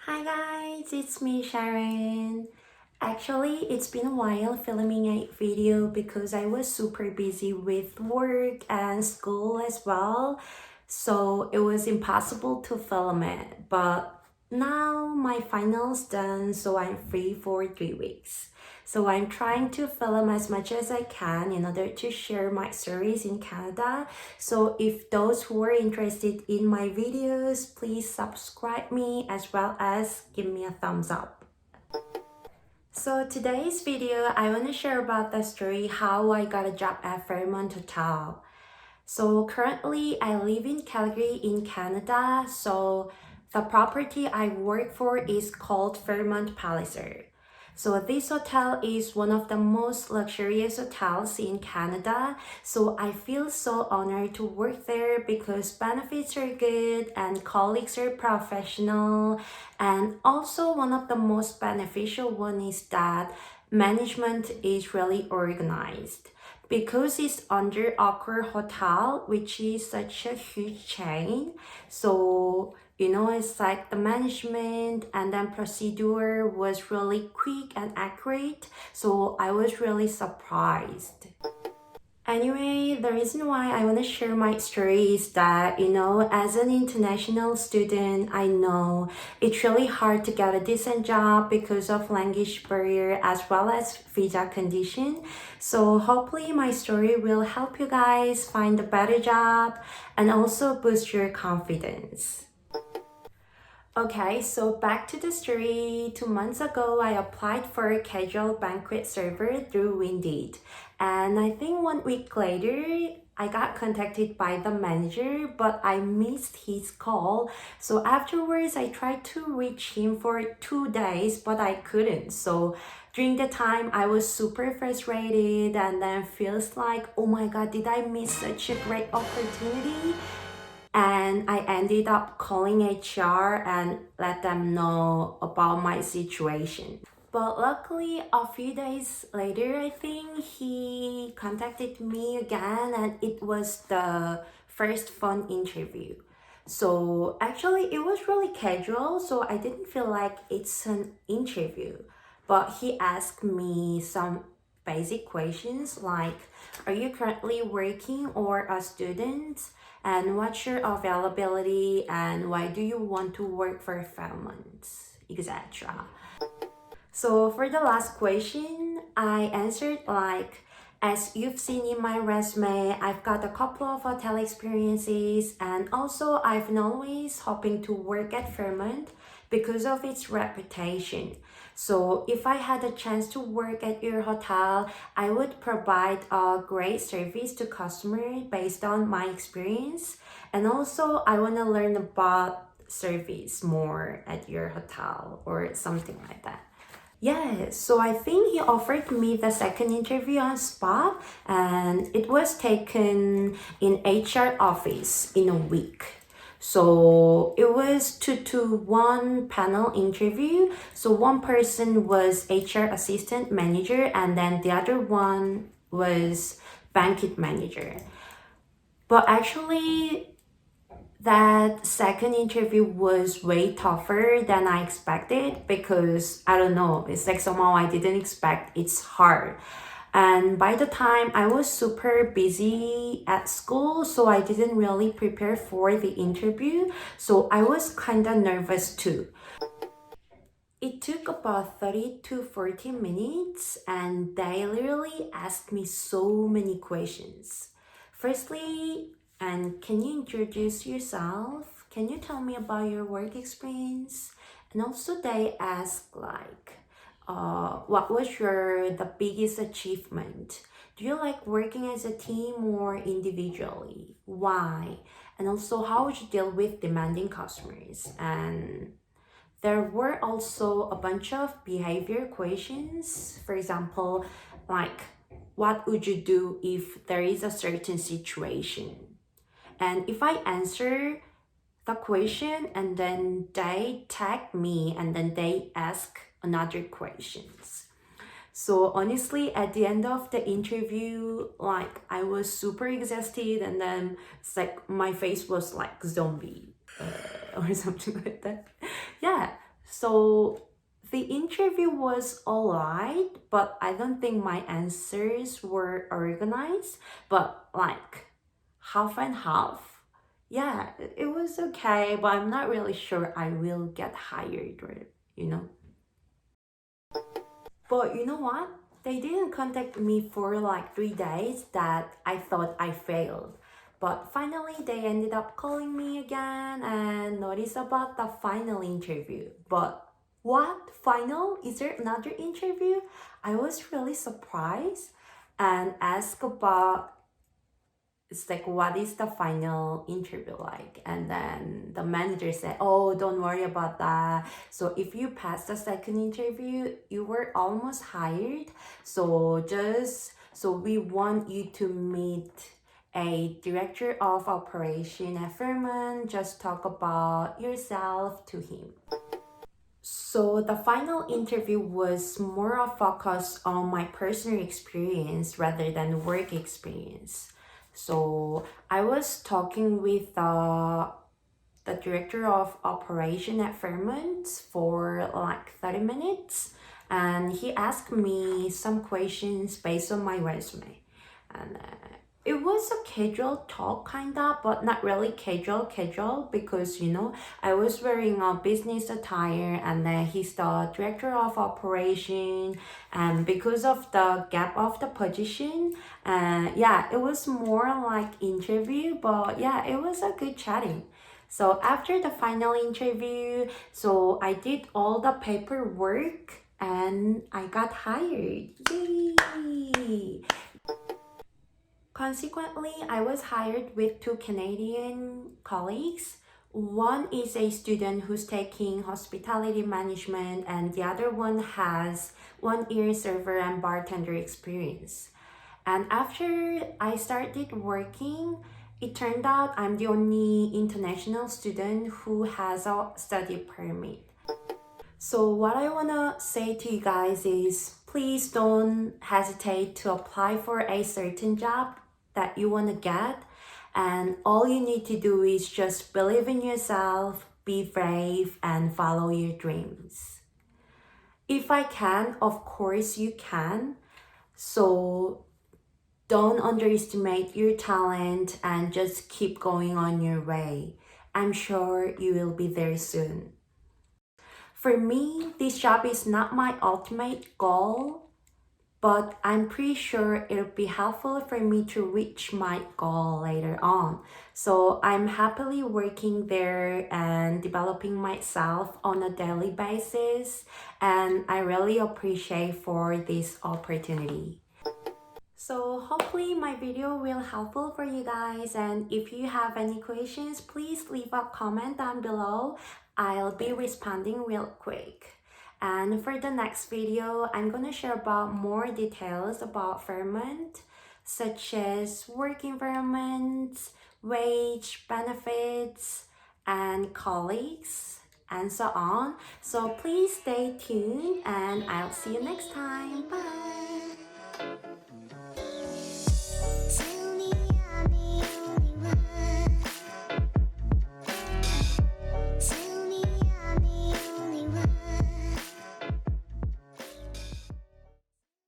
Hi guys, it's me Sharon. Actually, it's been a while filming a video because I was super busy with work and school as well. So it was impossible to film it. But now my final's done, so I'm free for 3 weeks. So I'm trying to film as much as I can in order to share my stories in Canada. So if those who are interested in my videos, please subscribe me as well as give me a thumbs up. So today's video, I want to share about the story how I got a job at Fairmont Hotel. So currently I live in Calgary in Canada. So the property I work for is called Fairmont Palliser. So this hotel is one of the most luxurious hotels in Canada. So I feel so honored to work there because benefits are good and colleagues are professional. And also one of the most beneficial one is that management is really organized. Because it's under Accor Hotel, which is such a huge chain. So it's like the management and then procedure was really quick and accurate. So I was really surprised. Anyway, the reason why I want to share my story is that, as an international student, I know it's really hard to get a decent job because of language barrier as well as visa condition. So hopefully my story will help you guys find a better job and also boost your confidence. Okay, so back to the story. 2 months ago, I applied for a casual banquet server through Indeed. And I think 1 week later, I got contacted by the manager, but I missed his call. So afterwards, I tried to reach him for 2 days, but I couldn't. So during the time, I was super frustrated and then feels like, oh my God, did I miss such a great opportunity? And I ended up calling HR and let them know about my situation. But luckily, a few days later, I think he contacted me again, and it was the first phone interview. So actually, it was really casual, so I didn't feel like it's an interview. But he asked me some basic questions like, are you currently working or a student? And what's your availability? And why do you want to work for Fairmont? Etc. So for the last question, I answered like, as you've seen in my resume, I've got a couple of hotel experiences and also I've been always hoping to work at Fairmont because of its reputation. So if I had a chance to work at your hotel, I would provide a great service to customers based on my experience. And also I want to learn about service more at your hotel or something like that. Yeah, so I think he offered me the second interview on spot and it was taken in HR office in a week. So it was 2 to 1 panel interview. So one person was HR assistant manager and then the other one was banquet manager. But actually that second interview was way tougher than I expected because I don't know, it's like somehow I didn't expect it's hard. And by the time I was super busy at school, so I didn't really prepare for the interview. So I was kind of nervous too. It took about 30 to 40 minutes and they literally asked me so many questions. Firstly, and can you introduce yourself? Can you tell me about your work experience? And also they ask like, what was the biggest achievement? Do you like working as a team or individually? Why? And also how would you deal with demanding customers? And there were also a bunch of behavior questions. For example, like what would you do if there is a certain situation? And if I answer the question and then they tag me and then they ask another questions. So honestly, at the end of the interview, like I was super exhausted and then it's like my face was like zombie or something like that. Yeah. So the interview was alright, but I don't think my answers were organized, but like half and half. Yeah, it was okay, but I'm not really sure I will get hired or, you know. But you know what? They didn't contact me for like 3 days that I thought I failed. But finally, they ended up calling me again and noticed about the final interview. But what? Final? Is there another interview? I was really surprised and asked about it's like what is the final interview like, and then the manager said, oh, don't worry about that, so if you pass the second interview you were almost hired, so we want you to meet a director of operation at Fairmont, just talk about yourself to him. So the final interview was more of focus on my personal experience rather than work experience. So I was talking with the director of operation at Fairmont for like 30 minutes, and he asked me some questions based on my resume. And it was a casual talk kinda, but not really casual because you know I was wearing a business attire, and then he's the director of operation, and because of the gap of the position, yeah, it was more like interview, but yeah, it was a good chatting. So after the final interview, so I did all the paperwork and I got hired. Yay! Consequently, I was hired with 2 Canadian colleagues. One is a student who's taking hospitality management, and the other one has 1 year server and bartender experience. And after I started working, it turned out I'm the only international student who has a study permit. So what I wanna say to you guys is please don't hesitate to apply for a certain job that you wanna get, and all you need to do is just believe in yourself, be brave, and follow your dreams. If I can, of course you can. So don't underestimate your talent and just keep going on your way. I'm sure you will be there soon. For me, this job is not my ultimate goal, but I'm pretty sure it'll be helpful for me to reach my goal later on. So I'm happily working there and developing myself on a daily basis, and I really appreciate for this opportunity. So hopefully my video will helpful for you guys, and if you have any questions, please leave a comment down below. I'll be responding real quick. And for the next video, I'm gonna share about more details about Fairmont, such as work environment, wage, benefits, and colleagues, and so on. So please stay tuned, and I'll see you next time. Bye!